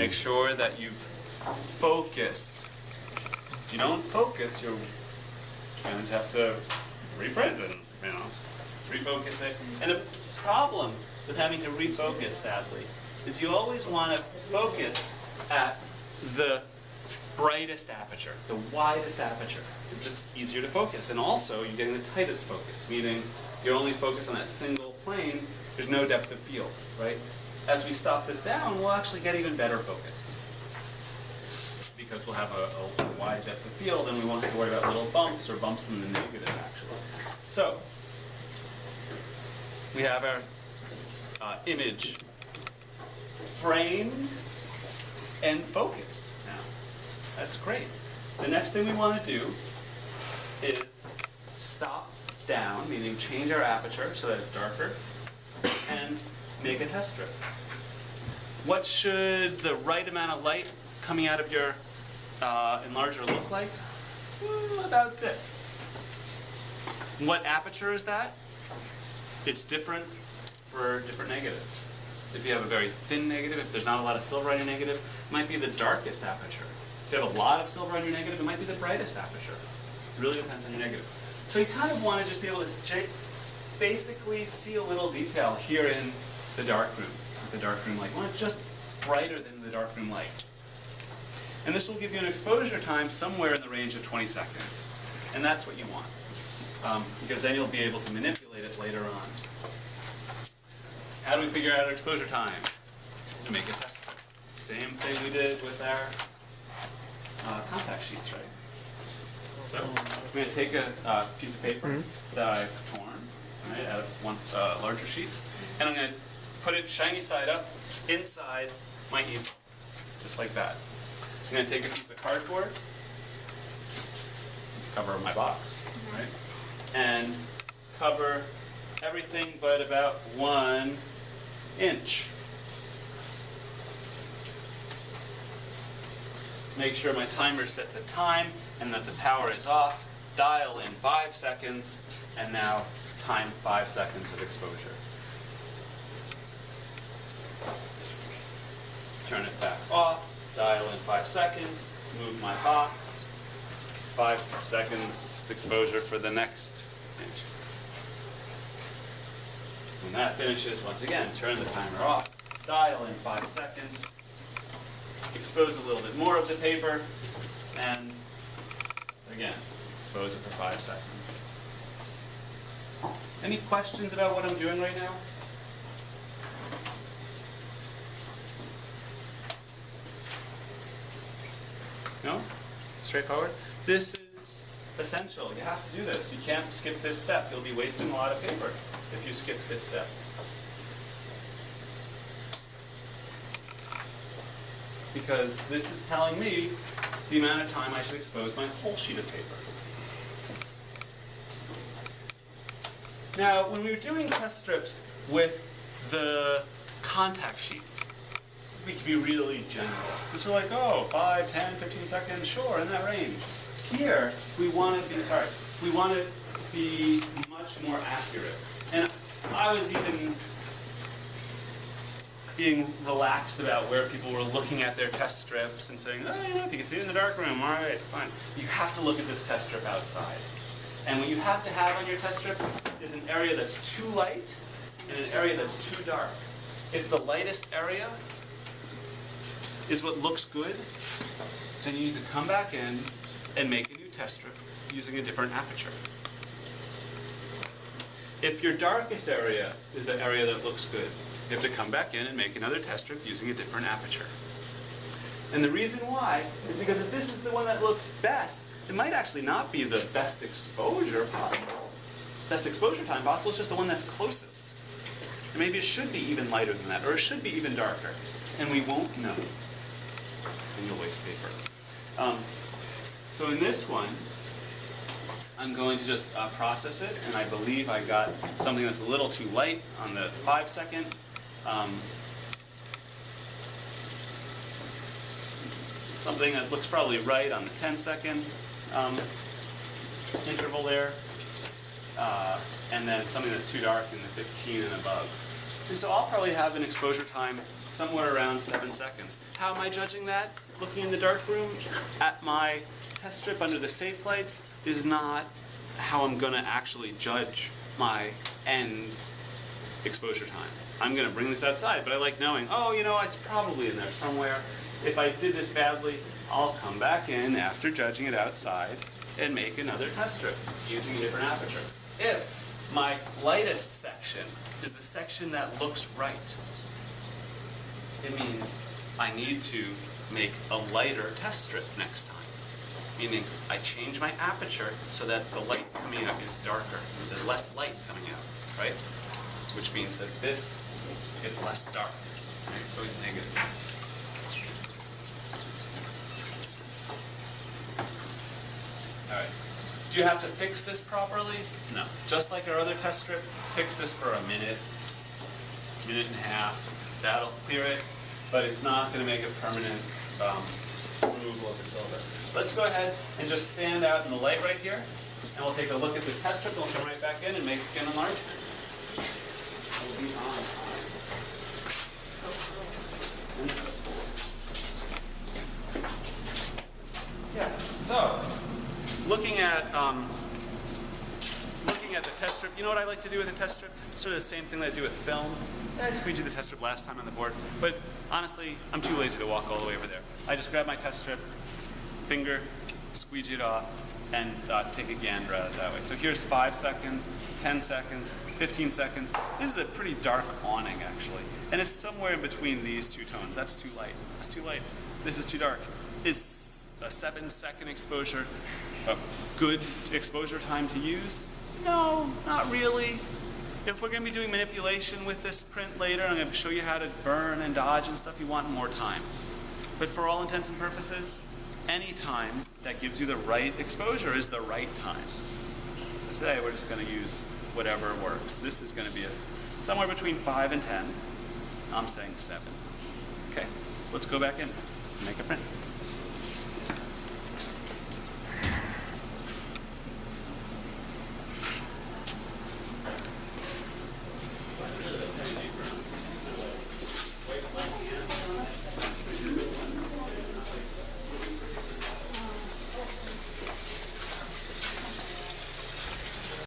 Make sure that you've focused. If you don't focus, you're going to have to reprint it, refocus it. And the problem with having to refocus, sadly, is you always want to focus at the brightest aperture, the widest aperture. It's just easier to focus. And also, you're getting the tightest focus, meaning you're only focused on that single plane. There's no depth of field, right? As we stop this down, we'll actually get even better focus, because we'll have a wide depth of field, and we won't have to worry about little bumps or bumps in the negative, actually. So, we have our image framed and focused now. That's great. The next thing we want to do is stop down, meaning change our aperture so that it's darker, and make a test strip. What should the right amount of light coming out of your enlarger look like? About this. What aperture is that? It's different for different negatives. If you have a very thin negative, if there's not a lot of silver on your negative, it might be the darkest aperture. If you have a lot of silver on your negative, it might be the brightest aperture. It really depends on your negative. So you kind of want to just be able to basically see a little detail here in the darkroom, the darkroom light. You want it just brighter than the darkroom light. And this will give you an exposure time somewhere in the range of 20 seconds. And that's what you want, because then you'll be able to manipulate it later on. How do we figure out our exposure time? To make a test strip. Same thing we did with our contact sheets, right? So I'm going to take a piece of paper that I've torn, right, out of one larger sheet, and I'm going to put it shiny side up inside my easel, just like that. I'm going to take a piece of cardboard, cover my box, right, and cover everything but about 1 inch. Make sure my timer sets a time and that the power is off. Dial in 5 seconds, and now time 5 seconds of exposure. Turn it back off, dial in 5 seconds, move my box, 5 seconds of exposure for the next inch. When that finishes, once again, turn the timer off, dial in 5 seconds, expose a little bit more of the paper, and again, expose it for 5 seconds. Any questions about what I'm doing right now? No? Straightforward? This is essential. You have to do this. You can't skip this step. You'll be wasting a lot of paper if you skip this step. Because this is telling me the amount of time I should expose my whole sheet of paper. Now, when we were doing test strips with the contact sheets, we could be really general. Because we're like, oh, 5, 10, 15 seconds, sure, in that range. Here, we want to be much more accurate. And I was even being relaxed about where people were looking at their test strips and saying, oh, you know, if you can see it in the dark room, all right, fine. You have to look at this test strip outside. And what you have to have on your test strip is an area that's too light and an area that's too dark. If the lightest area is what looks good, then you need to come back in and make a new test strip using a different aperture. If your darkest area is the area that looks good, you have to come back in and make another test strip using a different aperture. And the reason why is because if this is the one that looks best, it might actually not be the best exposure possible. Best exposure time possible, it's just the one that's closest. And maybe it should be even lighter than that, or it should be even darker. And we won't know. And you'll waste paper. So in this one, I'm going to just process it, and I believe I got something that's a little too light on the 5 second. Something that looks probably right on the 10 second interval there. And then something that's too dark in the 15 and above And so I'll probably have an exposure time somewhere around 7 seconds. How am I judging that? Looking in the dark room at my test strip under the safe lights is not how I'm going to actually judge my end exposure time. I'm going to bring this outside, but I like knowing, oh, you know, it's probably in there somewhere. If I did this badly, I'll come back in after judging it outside and make another test strip using a different aperture. If my lightest section is the section that looks right, it means I need to make a lighter test strip next time. Meaning I change my aperture so that the light coming out is darker. There's less light coming out, right? Which means that this gets less dark. Right? It's always negative. All right. Do you have to fix this properly? No. Just like our other test strip, fix this for a minute, minute and a half. That'll clear it, but it's not going to make a permanent removal of the silver. Let's go ahead and just stand out in the light right here, and we'll take a look at this test strip, and we'll come right back in and make an enlargement. We'll be on time. Yeah, so looking at the test strip, you know what I like to do with a test strip? Sort of the same thing that I do with film. I squeegeed the test strip last time on the board, but honestly, I'm too lazy to walk all the way over there. I just grab my test strip, finger, squeegee it off, and take a gander at it that way. So here's 5 seconds, 10 seconds, 15 seconds. This is a pretty dark awning, actually. And it's somewhere in between these two tones. That's too light. That's too light. This is too dark. Is a 7-second exposure a good exposure time to use? No, not really. If we're going to be doing manipulation with this print later, I'm going to show you how to burn and dodge and stuff, you want more time. But for all intents and purposes, any time that gives you the right exposure is the right time. So today we're just going to use whatever works. This is going to be somewhere between 5 and 10. I'm saying 7. Okay, so let's go back in and make a print.